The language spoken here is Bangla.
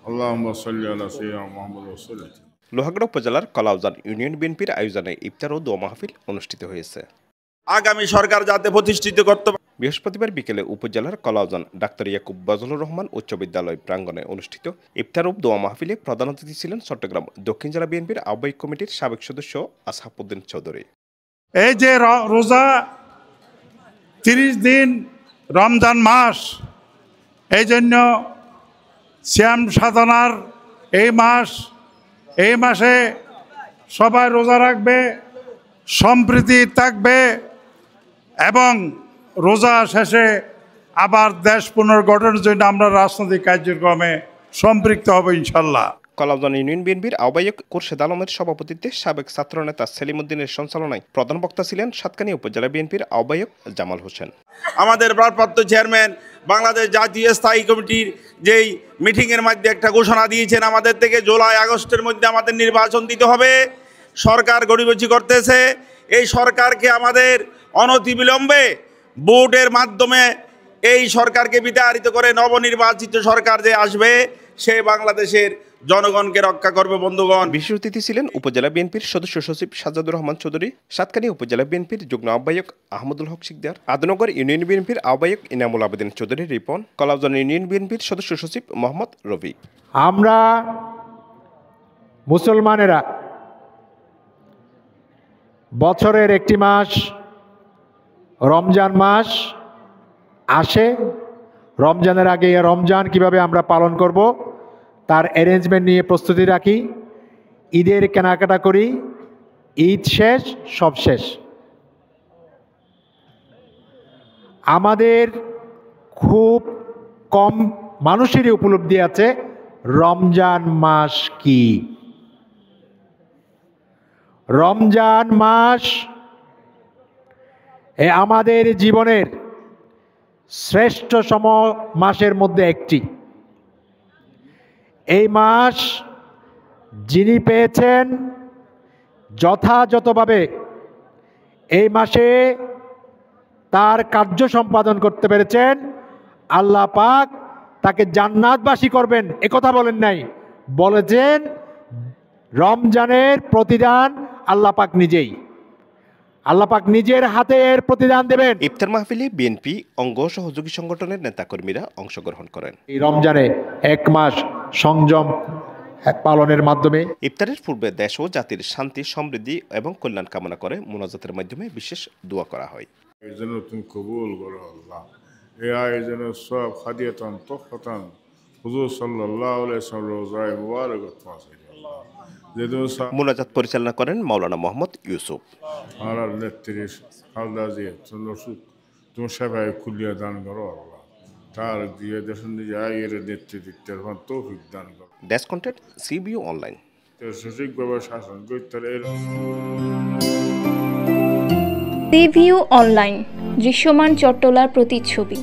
আল্লাহুম্মা সাল্লি আলা সাইয়্যিদিনা মুহাম্মাদ ওয়া সাল্লিম। লোহাগড়া উপজেলার কলাউজান ইউনিয়ন বিএনপির আয়োজনে ইফতার ও দোয়া মাহফিল অনুষ্ঠিত হয়েছে। আগামী সরকার যাতে প্রতিষ্ঠিত করতে পারে। বৃহস্পতিবার বিকেলে উপজেলার কলাউজান ডাক্তার ইয়াকুব বজলুর রহমান উচ্চ বিদ্যালয় প্রাঙ্গণে অনুষ্ঠিত ইফতার ও দোয়া মাহফিলে প্রধান অতিথি ছিলেন চট্টগ্রাম দক্ষিণ জেলা বিএনপির আহ্বায়ক কমিটির সাবেক সদস্য আসহাবউদ্দিন চৌধুরী। এই যে রোজা 30 দিন রমজান মাস, এই জন্য শ্যাম সাধনার এই মাসে সবাই রোজা রাখবে, সম্প্রীতি থাকবে এবং রোজা শেষে আবার দেশ পুনর্গঠনের জন্য আমরা রাজনৈতিক কার্যক্রমে সম্পৃক্ত হব ইনশাল্লাহ। কলাউজান ইউনিয়ন বিএনপির আহ্বায়ক খুরশেদ আলমের সভাপতিত্বে সাবেক ছাত্রনেতা সেলিম উদ্দিনের সঞ্চালনায় প্রধান বক্তা ছিলেন সাতকানিয়া উপজেলা বিএনপির আহ্বায়ক জামাল হোসেন। আমাদের ভারপ্রাপ্ত চেয়ারম্যান বাংলাদেশ জাতীয় স্থায়ী কমিটির যেই মিটিংয়ের মধ্যে একটা ঘোষণা দিয়েছেন, আমাদের থেকে জুলাই আগস্টের মধ্যে আমাদের নির্বাচন দিতে হবে। সরকার গড়িমসি করতেছে, এই সরকারকে আমাদের অনতিবিলম্বে ভোটের মাধ্যমে এই সরকারকে বিতাড়িত করে নবনির্বাচিত সরকার যে আসবে সে বাংলাদেশের জনগণকে রক্ষা করবে। বন্ধুগণ, বিশেষ অতিথি ছিলেন উপজেলা বিএনপির সদস্য সচিব সাজ্জাদুর রহমান চৌধুরী, সাতকানিয়া উপজেলা বিএনপির যুগ্ম আহ্বায়ক আহমদুল হক সিকদার, আদনগর ইউনিয়ন বিএনপির আহ্বায়ক ইনামুল আবেদিন চৌধুরী রিপন, কলাউজান ইউনিয়ন বিএনপির সদস্য সচিব মোহাম্মদ রফিক। আমরা মুসলমানেরা বছরের একটি মাস রমজান মাস আসে, রমজানের আগে রমজান কিভাবে আমরা পালন করব তার অ্যারেঞ্জমেন্ট নিয়ে প্রস্তুতি রাখি, ঈদের কেনাকাটা করি, ঈদ শেষ সব শেষ। আমাদের খুব কম মানুষেরই উপলব্ধি আছে রমজান মাস কি। রমজান মাস আমাদের জীবনের শ্রেষ্ঠতম মাসের মধ্যে একটি। এই মাস যিনি পেয়েছেন যথাযথভাবে এই মাসে তার কার্য সম্পাদন করতে পেরেছেন, আল্লাহ পাক তাকে জান্নাতবাসী করবেন একথা বলেন নাই, বলেছেন রমজানের প্রতিদান আল্লাহ পাক নিজেই, আল্লাহ পাক নিজের হাতে এর প্রতিদান দেবেন। ইফতার মাহফিলে বিএনপি অঙ্গ সহযোগী সংগঠনের নেতাকর্মীরা অংশগ্রহণ করেন। এই রমজানে এক মাস সংযম পালনের মাধ্যমে ইফতারের পূর্বে দেশ ও জাতির শান্তি, সমৃদ্ধি এবং কল্যাণ কামনা করে মোনাজাতের মাধ্যমে বিশেষ দোয়া করা হয়। এই জন্য তুমি কবুল করো আল্লাহ। এই আয়োজনের সব হাদিয়াতান তোহফাতান হুজুর সাল্লাল্লাহু আলাইহি ওয়াসাল্লাম রোজায়ে মুবারাকাত মাসে আল্লাহ। মোনাজাত পরিচালনা করেন মাওলানা মোহাম্মদ ইউসুফ। আর নেত্রী খালদা জিয়া তুমি সেবাই খুলিয়া দান করো আল্লাহ, তার দিয়ে দেশের নিজে আয়ের নেতৃত্বের তৌফিক দান করো। Desk content সিবিও online. সঠিকভাবে শাসন করতে সিভিউ অনলাইন, দৃশ্যমান চট্টলার প্রতিচ্ছবি।